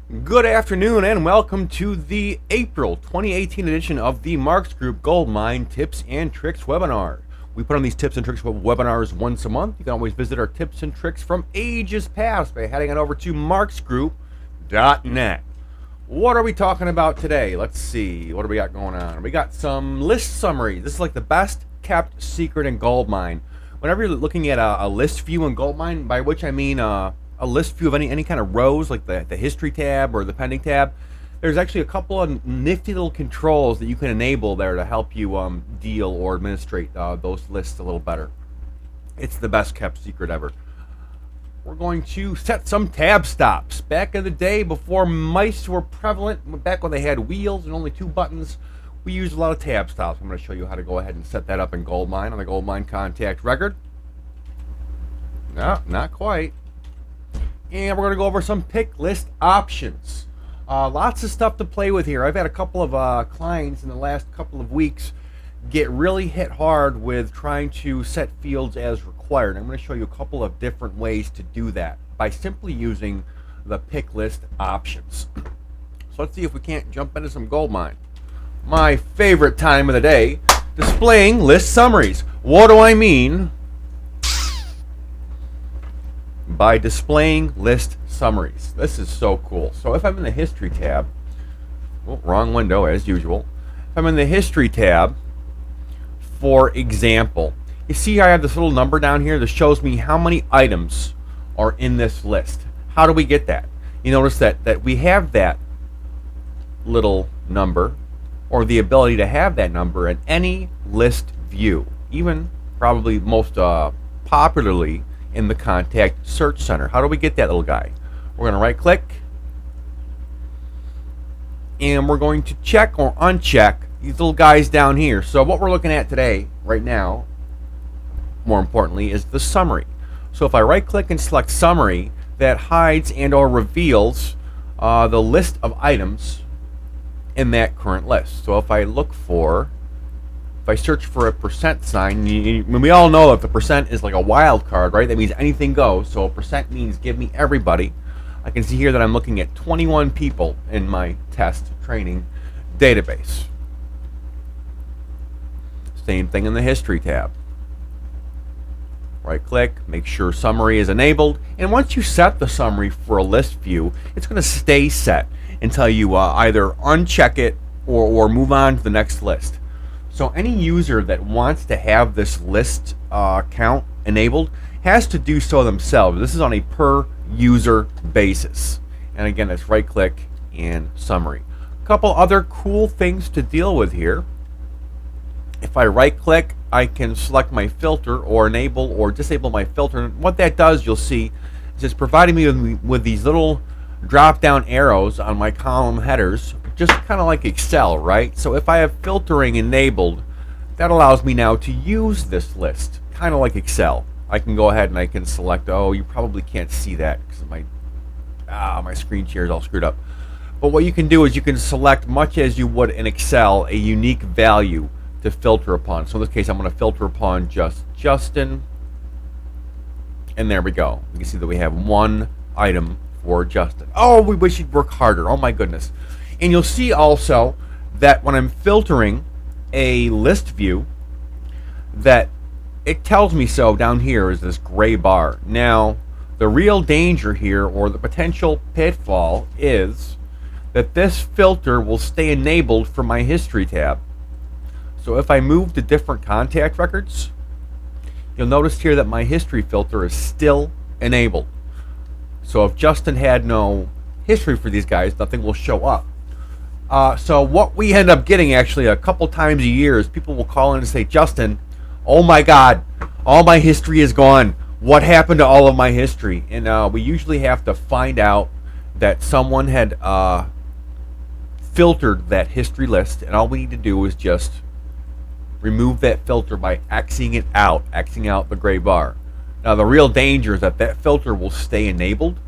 Good afternoon and welcome to the April 2018 edition of the Marks Group GoldMine Tips and Tricks webinar. We put on these tips and tricks webinars once a month. You can always visit our tips and tricks from ages past by heading on over to marksgroup.net. What are we talking about today? Let's see. What do we got going on? We got some list summaries. This is like the best kept secret in GoldMine. Whenever you're looking at a list view in GoldMine, by which I mean a list view of any kind of rows, like the history tab or the pending tab, there's actually a couple of nifty little controls that you can enable there to help you deal or administrate those lists a little better. It's the best kept secret ever. We're going to set some Tabstops. Back in the day, before mice were prevalent, back when they had wheels and only 2 buttons, we used a lot of Tabstops. I'm going to show you how to go ahead and set that up in GoldMine on the GoldMine contact record. No, not quite. And we're going to go over some Picklist Options. Lots of stuff to play with here. I've had a couple of clients in the last couple of weeks get really hit hard with trying to set fields as required. I'm going to show you a couple of different ways to do that by simply using the Picklist Options. So let's see if we can't jump into some GoldMine. My favorite time of the day, displaying list summaries. What do I mean by displaying list summaries? This is so cool. So if I'm in the history tab, wrong window as usual. If I'm in the history tab, for example, you see I have this little number down here that shows me how many items are in this list. How do we get that? You notice that we have that little number, or the ability to have that number in any list view, even probably most popularly in the contact search center. How do we get that little guy? We're going to right click and we're going to check or uncheck these little guys down here. So what we're looking at today, right now, more importantly, is the summary. So if I right click and select summary, that hides and or reveals the list of items in that current list. So if I search for a percent sign, we all know that the percent is like a wild card, right? That means anything goes. So a percent means give me everybody. I can see here that I'm looking at 21 people in my test training database. Same thing in the history tab. Right click, make sure summary is enabled, and once you set the summary for a list view, it's going to stay set until you either uncheck it or move on to the next list. So any user that wants to have this list count enabled has to do so themselves. This is on a per user basis. And again, it's right click and summary. A couple other cool things to deal with here. If I right click, I can select my filter or enable or disable my filter. And what that does, you'll see, is it's providing me with these little drop down arrows on my column headers, just kind of like Excel, right? So if I have filtering enabled, that allows me now to use this list, kind of like Excel. I can go ahead and I can select, oh, you probably can't see that because my screen share is all screwed up. But what you can do is you can select, much as you would in Excel, a unique value to filter upon. So in this case, I'm going to filter upon just Justin. And there we go. You can see that we have one item for Justin. Oh, we wish he'd work harder. Oh my goodness. And you'll see also that when I'm filtering a list view, that it tells me so down here is this gray bar. Now, the real danger here, or the potential pitfall, is that this filter will stay enabled for my history tab. So if I move to different contact records, you'll notice here that my history filter is still enabled. So if Justin had no history for these guys, nothing will show up. So what we end up getting actually a couple times a year is people will call in and say, Justin, oh my God, all my history is gone. What happened to all of my history? And we usually have to find out that someone had filtered that history list, and all we need to do is just remove that filter by Xing it out, Xing out the gray bar. Now the real danger is that filter will stay enabled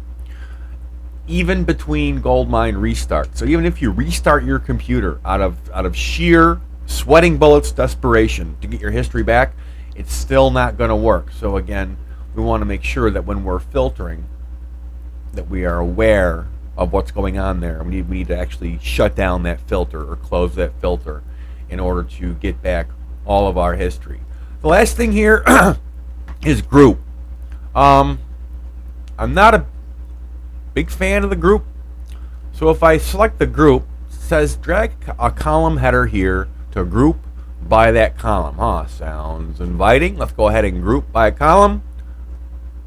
even between GoldMine restarts. So even if you restart your computer out of sheer sweating bullets desperation to get your history back, it's still not going to work. So again, we want to make sure that when we're filtering, that we are aware of what's going on there. We need to actually shut down that filter or close that filter in order to get back all of our history. The last thing here is group. I'm not a big fan of the group. So if I select the group, it says drag a column header here to group by that column. Sounds inviting. Let's go ahead and group by a column.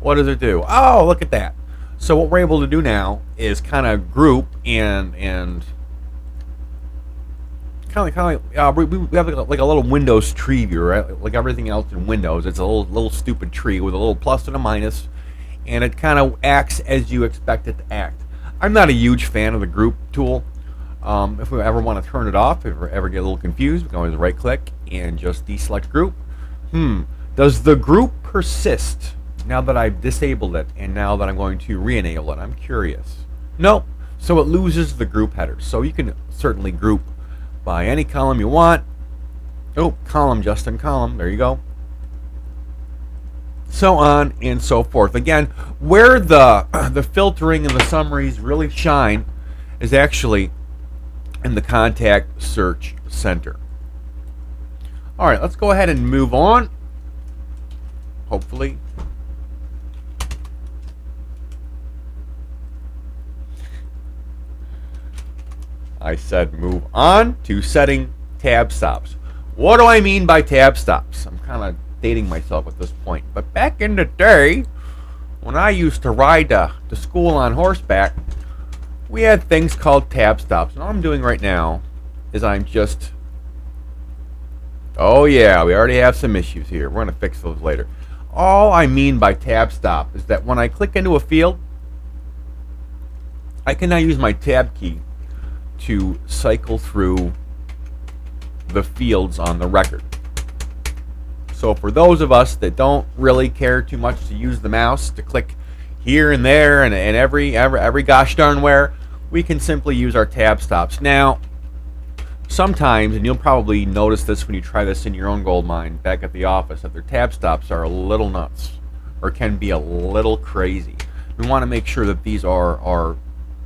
What does it do? Oh, look at that. So what we're able to do now is kind of group and we have like a little Windows tree view, right? Like everything else in Windows, it's a little stupid tree with a little plus and a minus, and it kind of acts as you expect it to act. I'm not a huge fan of the group tool. If we ever want to turn it off, if we ever get a little confused, we can always right click and just deselect group. Does the group persist now that I've disabled it and now that I'm going to re-enable it? I'm curious. Nope. So it loses the group header. So you can certainly group by any column you want. Oh, column, just in column. There you go. So on and so forth. Again, where the filtering and the summaries really shine is actually in the contact search center. All right, let's go ahead and move on. Hopefully. I said move on to setting tab stops. What do I mean by tab stops? I'm kind of dating myself at this point. But back in the day, when I used to ride to school on horseback, we had things called tab stops. And all I'm doing right now is I'm just... Oh yeah, we already have some issues here. We're going to fix those later. All I mean by tab stop is that when I click into a field, I can now use my tab key to cycle through the fields on the record. So for those of us that don't really care too much to use the mouse to click here and there and every gosh darn where, we can simply use our tab stops. Now, sometimes, and you'll probably notice this when you try this in your own GoldMine back at the office, that their tab stops are a little nuts or can be a little crazy. We want to make sure that these are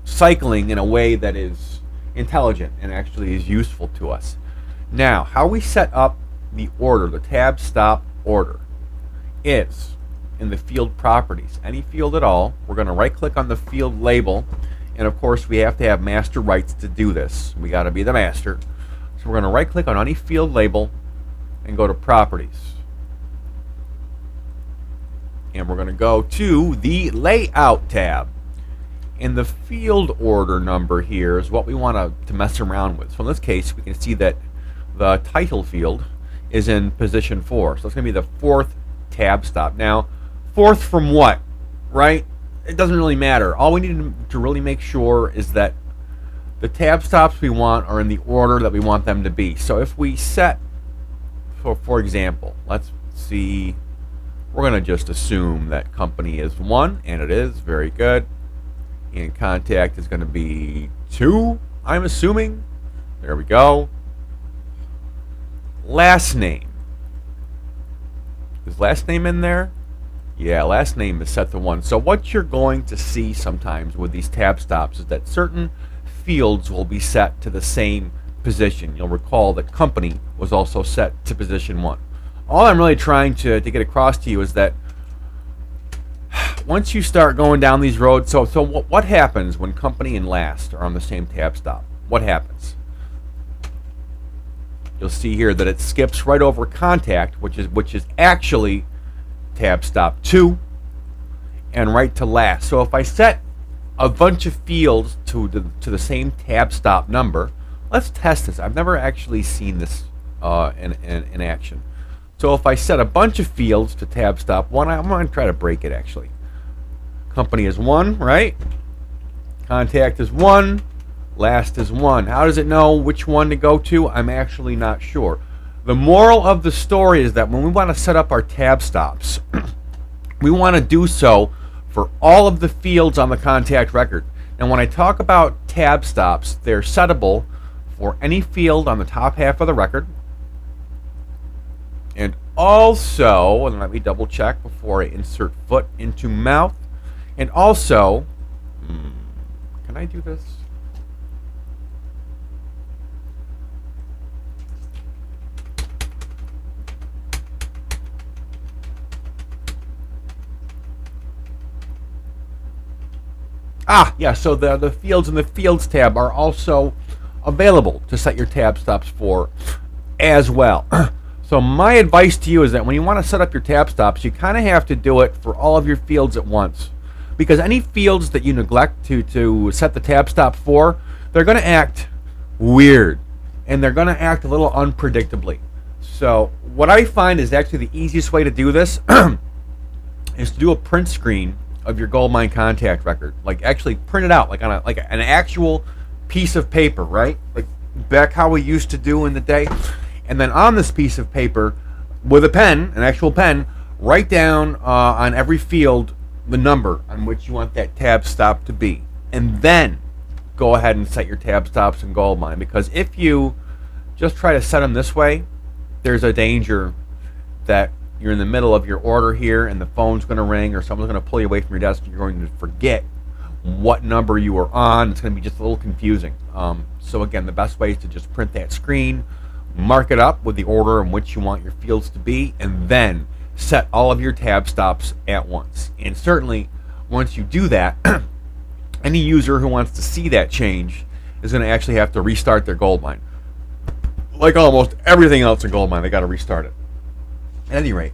cycling in a way that is intelligent and actually is useful to us. Now, how we set up the order, the tab stop order, is in the field properties. Any field at all, we're going to right click on the field label, and of course we have to have master rights to do this. We got to be the master. So we're going to right click on any field label and go to properties. And we're going to go to the layout tab. And the field order number here is what we want to mess around with. So in this case, we can see that the title field is in position 4. So it's going to be the 4th tab stop. Now, 4th from what, right? It doesn't really matter. All we need to really make sure is that the tab stops we want are in the order that we want them to be. So if we set, for example, let's see, we're going to just assume that company is 1, and it is. Very good. And contact is going to be 2, I'm assuming. There we go. Last name. Is last name in there? Yeah, last name is set to 1. So what you're going to see sometimes with these tab stops is that certain fields will be set to the same position. You'll recall that company was also set to position 1. All I'm really trying to get across to you is that once you start going down these roads, so what happens when company and last are on the same tab stop? What happens? You'll see here that it skips right over contact, which is actually tab stop 2, and right to last. So if I set a bunch of fields to the same tab stop number, let's test this. I've never actually seen this in action. So if I set a bunch of fields to tab stop 1, I'm going to try to break it actually. Company is 1, right? Contact is 1. Last is 1. How does it know which one to go to? I'm actually not sure. The moral of the story is that when we want to set up our tab stops, we want to do so for all of the fields on the contact record. And when I talk about tab stops, they're settable for any field on the top half of the record. And also, and let me double check before I insert foot into mouth. And also, can Can I do this? Yeah, so the fields in the Fields tab are also available to set your tab stops for as well. So my advice to you is that when you want to set up your tab stops, you kind of have to do it for all of your fields at once. Because any fields that you neglect to set the tab stop for, they're going to act weird. And they're going to act a little unpredictably. So what I find is actually the easiest way to do this is to do a print screen of your GoldMine contact record. Like actually print it out like on an actual piece of paper, right? Like back how we used to do in the day. And then on this piece of paper, with a pen, an actual pen, write down on every field the number on which you want that tab stop to be. And then go ahead and set your tab stops in GoldMine. Because if you just try to set them this way, there's a danger that you're in the middle of your order here and the phone's going to ring or someone's going to pull you away from your desk and you're going to forget what number you were on. It's going to be just a little confusing. So again, the best way is to just print that screen, mark it up with the order in which you want your fields to be, and then set all of your tab stops at once. And certainly, once you do that, any user who wants to see that change is going to actually have to restart their GoldMine. Like almost everything else in GoldMine, they got to restart it. At any rate,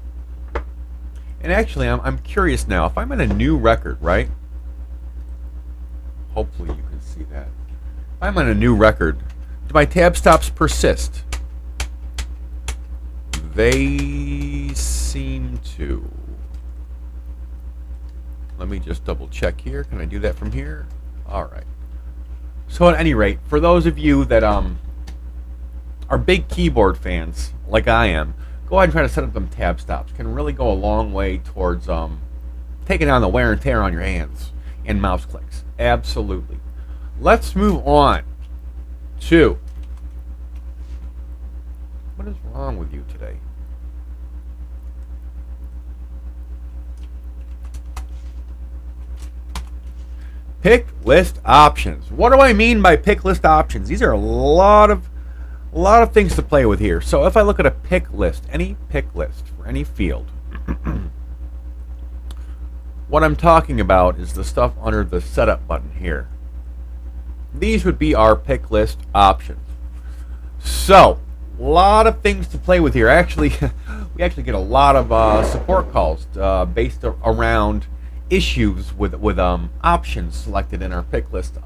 and actually, I'm curious now. If I'm in a new record, right? Hopefully, you can see that. If I'm on a new record, do my tab stops persist? They seem to. Let me just double check here. Can I do that from here? All right. So at any rate, for those of you that are big keyboard fans, like I am, go ahead and try to set up them tab stops. Can really go a long way towards taking down the wear and tear on your hands and mouse clicks. Absolutely. Let's move on to, what is wrong with you today? Picklist options. What do I mean by picklist options? These are a lot of things to play with here. So if I look at a pick list, any pick list for any field, what I'm talking about is the stuff under the setup button here. These would be our pick list options. So a lot of things to play with here. Actually, we actually get a lot of support calls based around issues with options selected in our pick list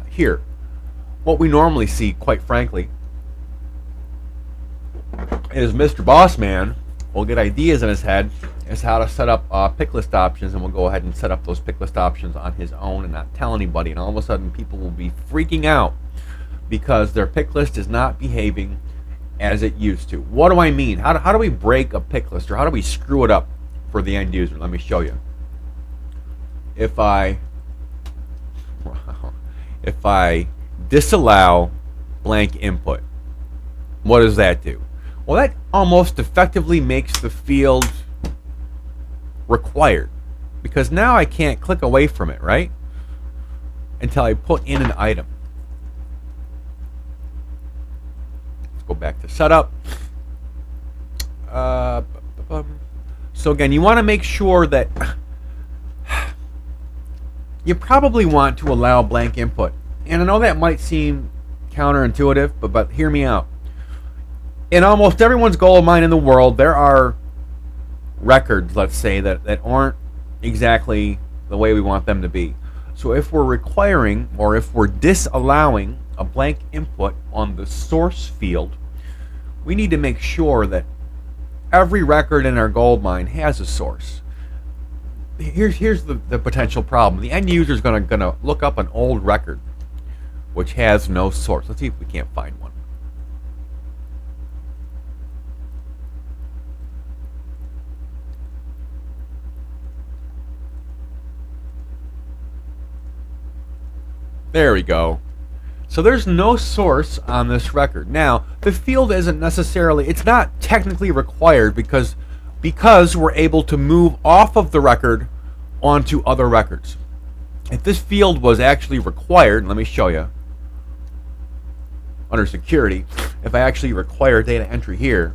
here. What we normally see, quite frankly, is Mr. Bossman will get ideas in his head as how to set up pick list options, and we'll go ahead and set up those pick list options on his own and not tell anybody. And all of a sudden, people will be freaking out because their pick list is not behaving as it used to. What do I mean? How do we break a pick list, or how do we screw it up for the end user? Let me show you. If I disallow blank input, what does that do? Well, that almost effectively makes the field required, because now I can't click away from it, right? Until I put in an item. Let's go back to setup. So again, you want to make sure that you probably want to allow blank input. And I know that might seem counterintuitive, but hear me out. In almost everyone's GoldMine in the world, there are records, let's say, that aren't exactly the way we want them to be. So if we're requiring, or if we're disallowing a blank input on the source field, we need to make sure that every record in our GoldMine has a source. Here's the potential problem. The end user is gonna look up an old record which has no source. Let's see if we can't find one. There we go. So there's no source on this record. Now, the field isn't necessarily, it's not technically required because we're able to move off of the record onto other records. if this field was actually required, let me show you. Under security, if I actually require data entry here,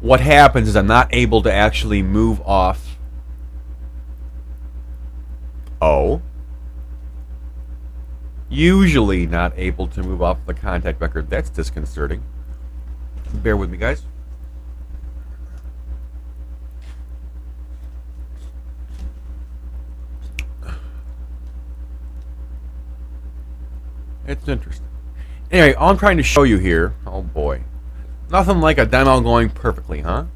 what happens is I'm not able to actually move off usually not able to move off the contact record. That's disconcerting. Bear with me, guys. It's interesting. Anyway, all I'm trying to show you here, oh boy, nothing like a demo going perfectly, huh?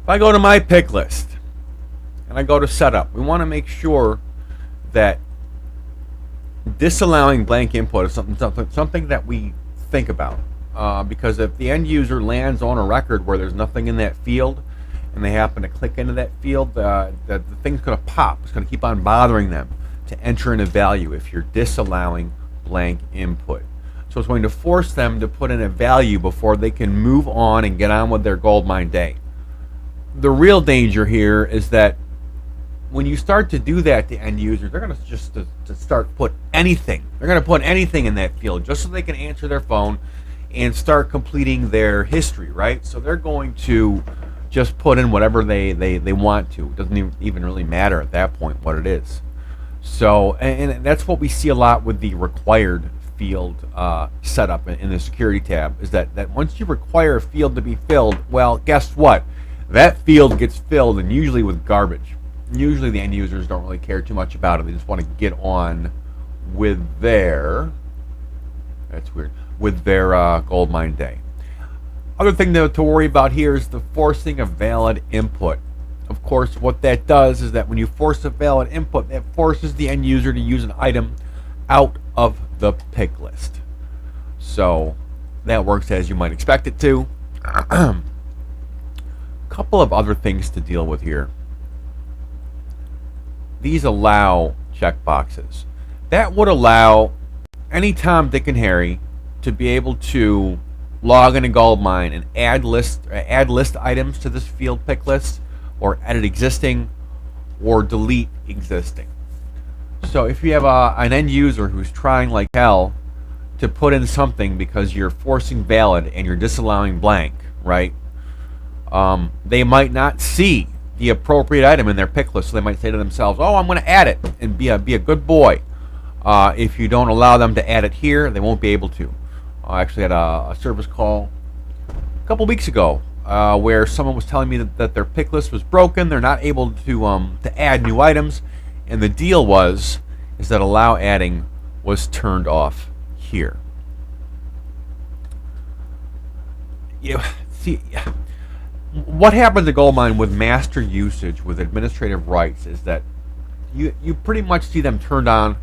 If I go to my pick list and I go to setup, we want to make sure that disallowing blank input is something that we think about. Because if the end user lands on a record where there's nothing in that field and they happen to click into that field, the thing's going to pop. It's going to keep on bothering them to enter in a value if you're disallowing blank input. So it's going to force them to put in a value before they can move on and get on with their GoldMine day. The real danger here is that when you start to do that to end users, they're going to just to start put anything. They're going to put anything in that field just so they can answer their phone and start completing their history, right? So they're going to just put in whatever they want to. It doesn't even really matter at that point what it is. So, and that's what we see a lot with the required field setup in the security tab, is that once you require a field to be filled, well, guess what? That field gets filled, and usually with garbage. Usually the end users don't really care too much about it. They just want to get on with their, that's weird, with their GoldMine day. Other thing to worry about here is the forcing of valid input. Of course, what that does is that when you force a valid input, that forces the end user to use an item out of the pick list. So that works as you might expect it to. Couple of other things to deal with here. These allow checkboxes. That would allow any Tom, Dick, and Harry to be able to log into GoldMine and add list items to this field pick list, or edit existing, or delete existing. So if you have an end user who's trying like hell to put in something because you're forcing valid and you're disallowing blank, right? They might not see the appropriate item in their pick list, so they might say to themselves, "Oh, I'm going to add it," and be a good boy. If you don't allow them to add it here, they won't be able to. I actually had a service call a couple weeks ago where someone was telling me that their pick list was broken. They're not able to add new items, and the deal is that allow adding was turned off here. See, what happens to GoldMine with master usage, with administrative rights, is that you pretty much see them turned on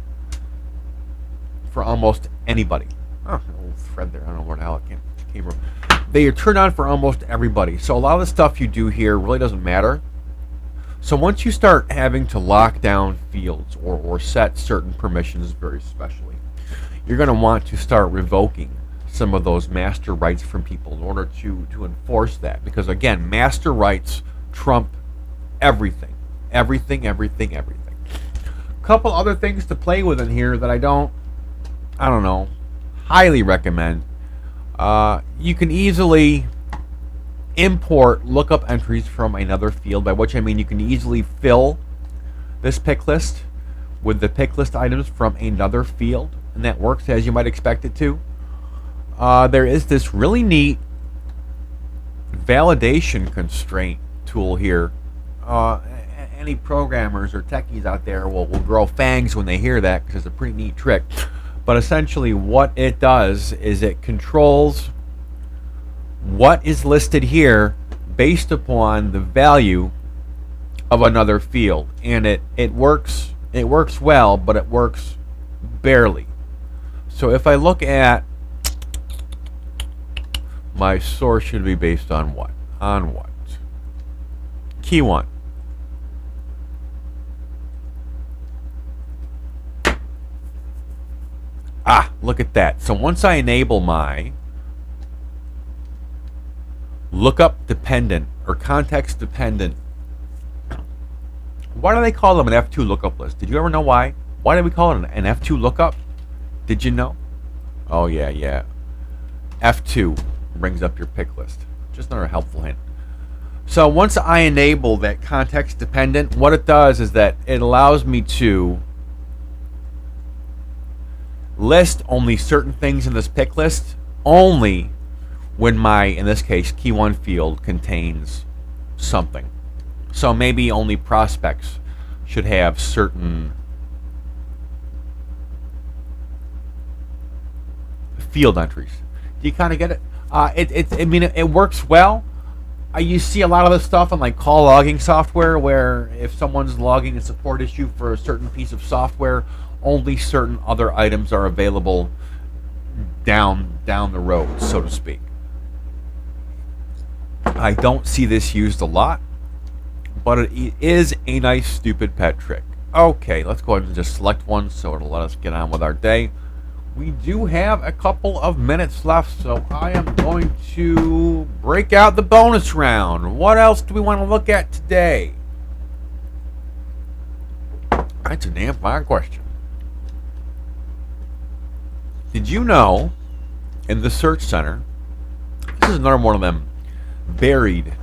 for almost anybody. Oh, a little thread there. I don't know where the hell it came from. They are turned on for almost everybody. So a lot of the stuff you do here really doesn't matter. So once you start having to lock down fields or set certain permissions very specially, you're going to want to start revoking some of those master rights from people in order to enforce that. Because again, master rights trump everything. Everything. A couple other things to play with in here that I don't know, highly recommend. You can easily import lookup entries from another field, by which I mean you can easily fill this pick list with the pick list items from another field, and that works as you might expect it to. There is this really neat validation constraint tool here. Any programmers or techies out there will grow fangs when they hear that, because it's a pretty neat trick. But essentially what it does is it controls what is listed here based upon the value of another field. And it works well, but it works barely. So if I look at my source, should be based on what? On what? Key 1. Ah, look at that. So once I enable my lookup dependent or context dependent Why do they call them an F2 lookup list? Did you ever know why? Why do we call it an F2 lookup? Did you know? Oh, yeah. F2 brings up your pick list. Just another helpful hint. So once I enable that context dependent, what it does is that it allows me to list only certain things in this pick list only when my, in this case, key 1 field contains something. So maybe only prospects should have certain field entries. Do you kind of get it? I mean, it works well. You see a lot of this stuff on like call logging software, where if someone's logging a support issue for a certain piece of software, only certain other items are available down the road, so to speak. I don't see this used a lot, but it is a nice stupid pet trick. Okay, let's go ahead and just select one so it'll let us get on with our day. We do have a couple of minutes left, so I am going to break out the bonus round. What else do we want to look at today? That's a damn fine question. Did you know in the Search Center, this is another one of them buried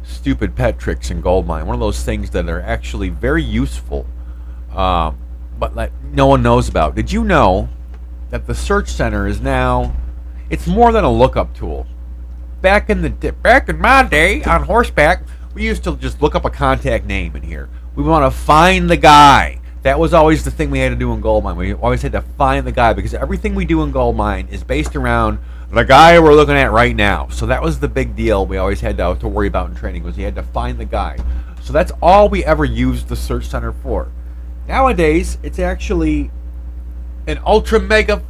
stupid pet tricks in GoldMine. One of those things that are actually very useful, but like no one knows about. Did you know that the Search Center is now, it's more than a lookup tool? Back in my day on horseback, we used to just look up a contact name in here. We want to find the guy. That was always the thing we had to do in GoldMine. We always had to find the guy, because everything we do in GoldMine is based around the guy we're looking at right now. So that was the big deal we always had to worry about in training, was you had to find the guy. So that's all we ever used the Search Center for. Nowadays, it's actually an ultra mega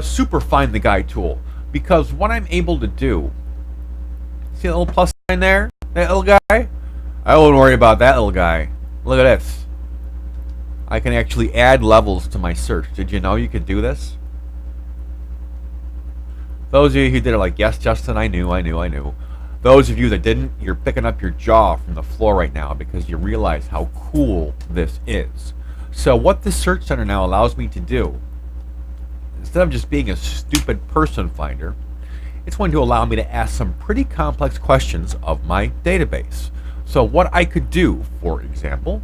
super find the guy tool, because what I'm able to do, see the little plus sign there, that little guy, I won't worry about that little guy. Look at this. I can actually add levels to my search. Did you know you could do this? Those of you who did it like, yes, Justin, I knew. Those of you that didn't, you're picking up your jaw from the floor right now, because you realize how cool this is. So what the Search Center now allows me to do, instead of just being a stupid person finder, it's going to allow me to ask some pretty complex questions of my database. So what I could do, for example,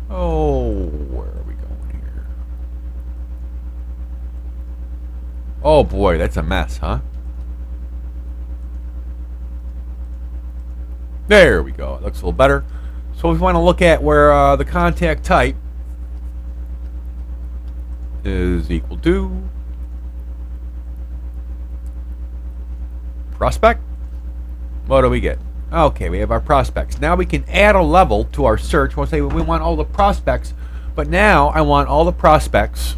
where are we going here? Oh boy, that's a mess, huh? There we go. It looks a little better. So if we want to look at where the contact type is equal to prospect, what do we get? Okay, we have our prospects. Now we can add a level to our search. We'll say we want all the prospects, but now I want all the prospects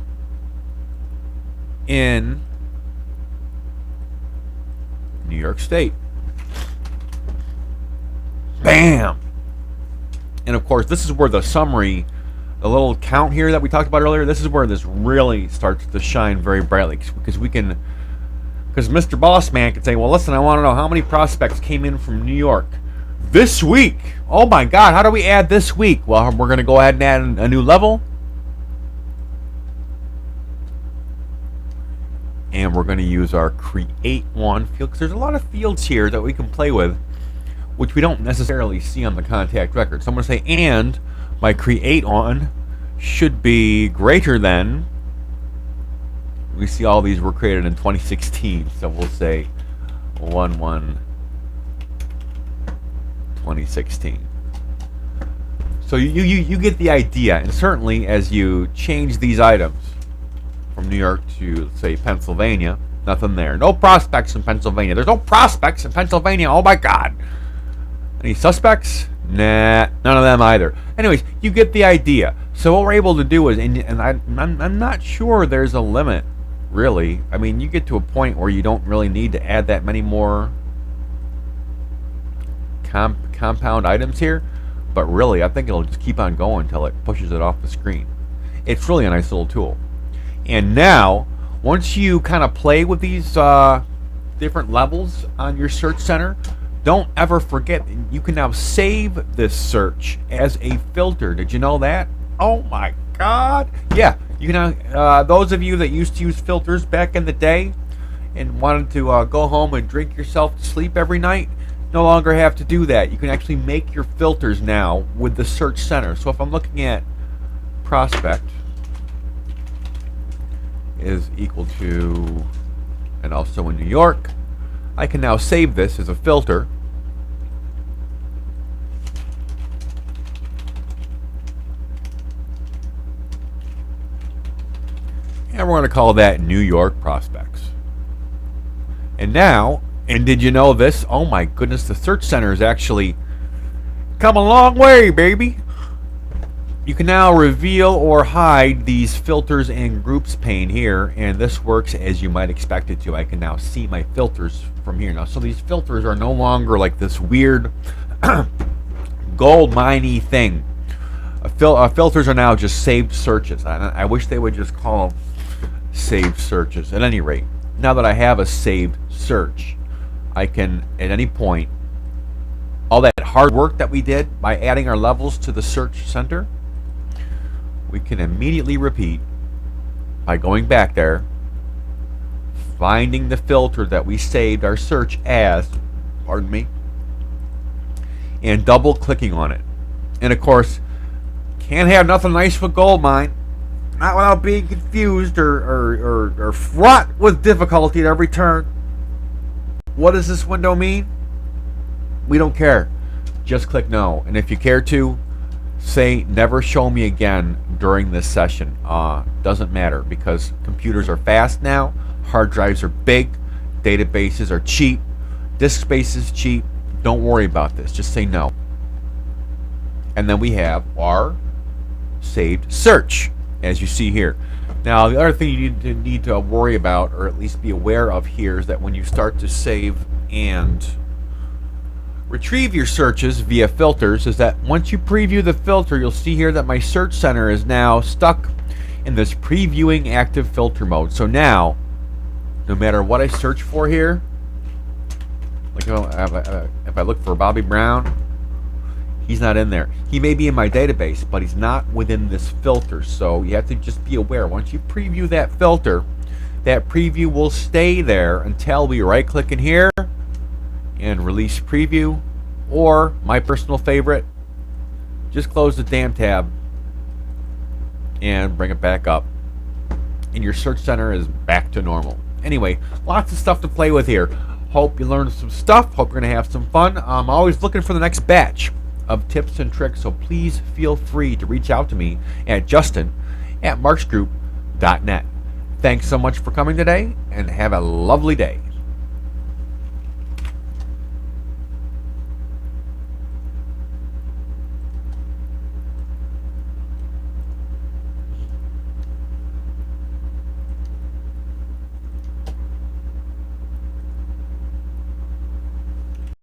in New York State. Bam! And of course, this is where the summary, the little count here that we talked about earlier, this is where this really starts to shine very brightly, because Mr. Boss Man can say, well, listen, I want to know how many prospects came in from New York this week. Oh my God, how do we add this week? Well, we're going to go ahead and add a new level. And we're going to use our create one field, because there's a lot of fields here that we can play with, which we don't necessarily see on the contact record. So I'm going to say, and my create one should be greater than, we see all these were created in 2016, so we'll say 1/1/2016. So you get the idea, and certainly as you change these items from New York to, say, Pennsylvania, nothing there. No prospects in Pennsylvania. There's no prospects in Pennsylvania. Oh my God. Any suspects? Nah, none of them either. Anyways, you get the idea. So what we're able to do is, and I'm not sure there's a limit, really. I mean, you get to a point where you don't really need to add that many more compound items here, but really, I think it'll just keep on going until it pushes it off the screen. It's really a nice little tool. And now, once you kind of play with these different levels on your Search Center, don't ever forget, you can now save this search as a filter. Did you know that? Oh my God. Yeah, you can. Those of you that used to use filters back in the day and wanted to go home and drink yourself to sleep every night, no longer have to do that. You can actually make your filters now with the search center. So if I'm looking at prospect is equal to, and also in New York, I can now save this as a filter. And we're going to call that New York prospects. And now, and did you know this? Oh my goodness, the search center has actually come a long way, baby. You can now reveal or hide these filters and groups pane here, and this works as you might expect it to. I can now see my filters from here now. So these filters are no longer like this weird GoldMine-y thing. Filters are now just saved searches. I wish they would just call them saved searches. At any rate, now that I have a saved search, I can at any point, all that hard work that we did by adding our levels to the search center, we can immediately repeat by going back there, finding the filter that we saved our search as, pardon me, and double clicking on it. And of course, can't have nothing nice with GoldMine. Not without being confused or fraught with difficulty at every turn. What does this window mean? We don't care. Just click no. And if you care to, say never show me again during this session. Doesn't matter, because computers are fast now, hard drives are big, databases are cheap, disk space is cheap. Don't worry about this. Just say no. And then we have our saved search, as you see here. Now, the other thing you need to worry about, or at least be aware of here, is that when you start to save and retrieve your searches via filters, is that once you preview the filter, you'll see here that my search center is now stuck in this previewing active filter mode. So now, no matter what I search for here, like if I look for Bobby Brown, he's not in there. He may be in my database, but he's not within this filter. So you have to just be aware. Once you preview that filter, that preview will stay there until we right click in here and release preview, or my personal favorite, just close the damn tab and bring it back up, and your search center is back to normal. Anyway, lots of stuff to play with here. Hope you learned some stuff. Hope you're gonna have some fun. I'm always looking for the next batch of tips and tricks, so please feel free to reach out to me at justin@marksgroup.net. Thanks so much for coming today, and have a lovely day.